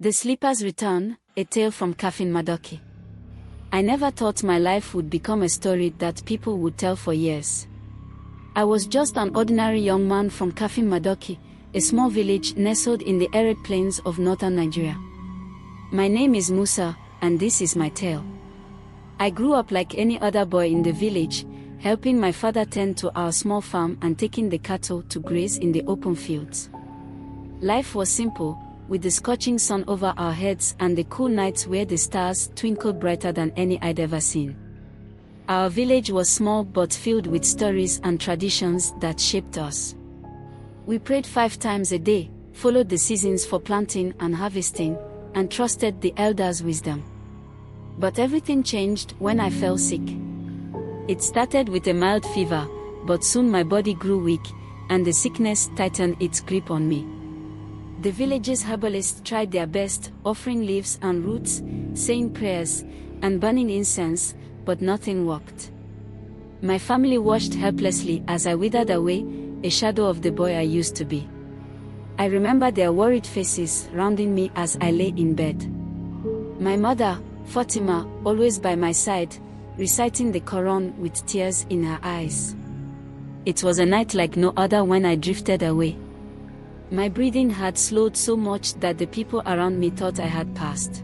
The Sleeper's Return, a tale from Kafin Madaki. I never thought my life would become a story that people would tell for years. I was just an ordinary young man from Kafin Madaki, a small village nestled in the arid plains of northern Nigeria. My name is Musa, and this is my tale. I grew up like any other boy in the village, helping my father tend to our small farm and taking the cattle to graze in the open fields. Life was simple, with the scorching sun over our heads and the cool nights where the stars twinkled brighter than any I'd ever seen. Our village was small but filled with stories and traditions that shaped us. We prayed 5 times a day, followed the seasons for planting and harvesting, and trusted the elders' wisdom. But everything changed when I fell sick. It started with a mild fever, but soon my body grew weak, and the sickness tightened its grip on me. The village's herbalists tried their best, offering leaves and roots, saying prayers, and burning incense, but nothing worked. My family watched helplessly as I withered away, a shadow of the boy I used to be. I remember their worried faces rounding me as I lay in bed. My mother, Fatima, always by my side, reciting the Quran with tears in her eyes. It was a night like no other when I drifted away. My breathing had slowed so much that the people around me thought I had passed.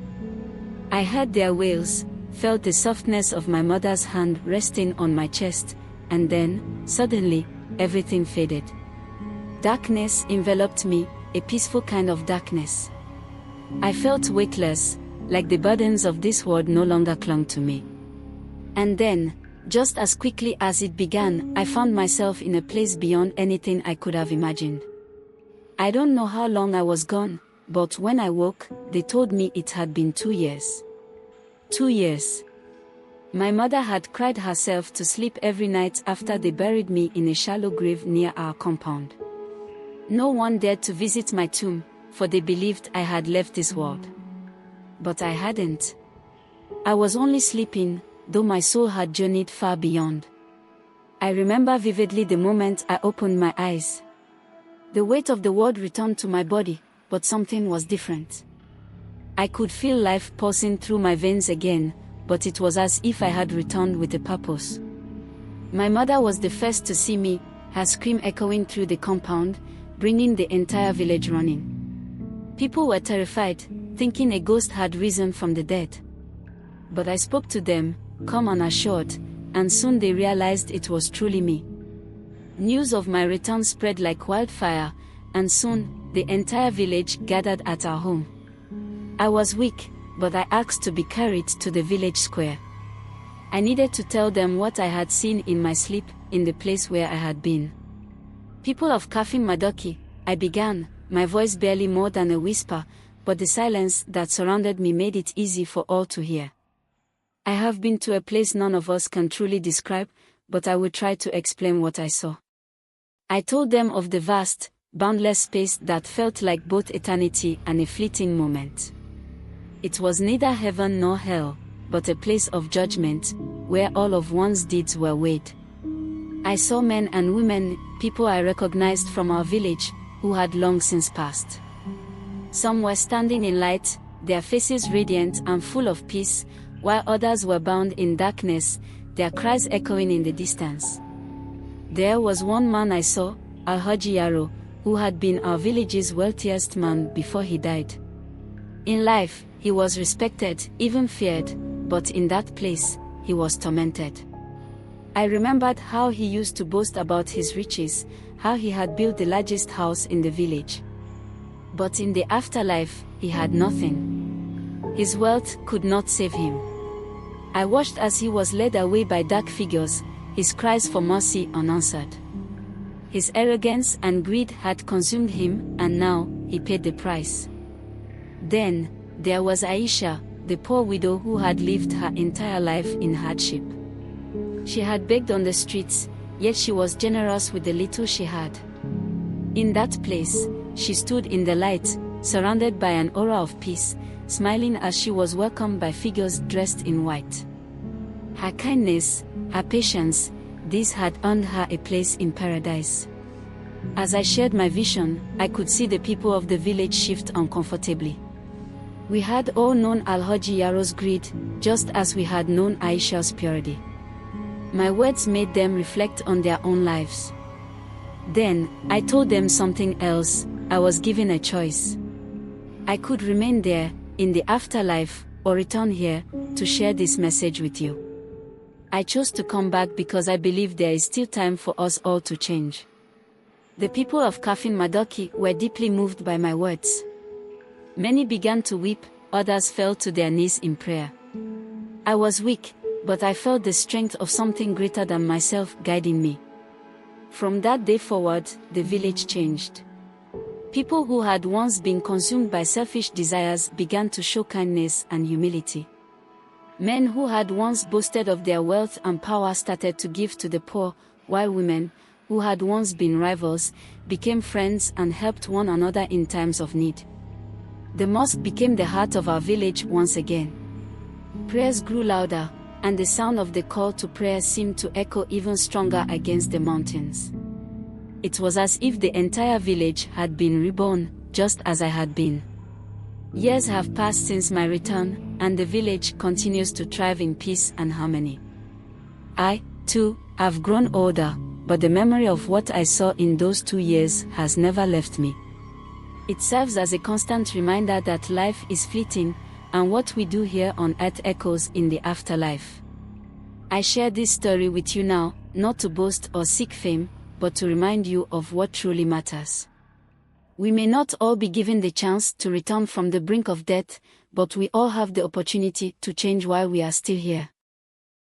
I heard their wails, felt the softness of my mother's hand resting on my chest, and then, suddenly, everything faded. Darkness enveloped me, a peaceful kind of darkness. I felt weightless, like the burdens of this world no longer clung to me. And then, just as quickly as it began, I found myself in a place beyond anything I could have imagined. I don't know how long I was gone, but when I woke, they told me it had been 2 years. 2 years. My mother had cried herself to sleep every night after they buried me in a shallow grave near our compound. No one dared to visit my tomb, for they believed I had left this world. But I hadn't. I was only sleeping, though my soul had journeyed far beyond. I remember vividly the moment I opened my eyes. The weight of the world returned to my body, but something was different. I could feel life pulsing through my veins again, but it was as if I had returned with a purpose. My mother was the first to see me, her scream echoing through the compound, bringing the entire village running. People were terrified, thinking a ghost had risen from the dead. But I spoke to them, calm and assured, and soon they realized it was truly me. News of my return spread like wildfire, and soon, the entire village gathered at our home. I was weak, but I asked to be carried to the village square. I needed to tell them what I had seen in my sleep, in the place where I had been. People of Kafin Madaki, I began, my voice barely more than a whisper, but the silence that surrounded me made it easy for all to hear. I have been to a place none of us can truly describe, but I will try to explain what I saw. I told them of the vast, boundless space that felt like both eternity and a fleeting moment. It was neither heaven nor hell, but a place of judgment, where all of one's deeds were weighed. I saw men and women, people I recognized from our village, who had long since passed. Some were standing in light, their faces radiant and full of peace, while others were bound in darkness, their cries echoing in the distance. There was one man I saw, Alhaji Yaro, who had been our village's wealthiest man before he died. In life, he was respected, even feared, but in that place, he was tormented. I remembered how he used to boast about his riches, how he had built the largest house in the village. But in the afterlife, he had nothing. His wealth could not save him. I watched as he was led away by dark figures, his cries for mercy unanswered. His arrogance and greed had consumed him, and now, he paid the price. Then, there was Aisha, the poor widow who had lived her entire life in hardship. She had begged on the streets, yet she was generous with the little she had. In that place, she stood in the light, surrounded by an aura of peace, smiling as she was welcomed by figures dressed in white. Her kindness, her patience, these had earned her a place in paradise. As I shared my vision, I could see the people of the village shift uncomfortably. We had all known Alhaji Yaro's greed, just as we had known Aisha's purity. My words made them reflect on their own lives. Then, I told them something else. I was given a choice. I could remain there, in the afterlife, or return here, to share this message with you. I chose to come back because I believe there is still time for us all to change. The people of Kafin Madaki were deeply moved by my words. Many began to weep, others fell to their knees in prayer. I was weak, but I felt the strength of something greater than myself guiding me. From that day forward, the village changed. People who had once been consumed by selfish desires began to show kindness and humility. Men who had once boasted of their wealth and power started to give to the poor, while women, who had once been rivals, became friends and helped one another in times of need. The mosque became the heart of our village once again. Prayers grew louder, and the sound of the call to prayer seemed to echo even stronger against the mountains. It was as if the entire village had been reborn, just as I had been. Years have passed since my return, and the village continues to thrive in peace and harmony. I, too, have grown older, but the memory of what I saw in those 2 years has never left me. It serves as a constant reminder that life is fleeting, and what we do here on earth echoes in the afterlife. I share this story with you now, not to boast or seek fame, but to remind you of what truly matters. We may not all be given the chance to return from the brink of death, but we all have the opportunity to change while we are still here.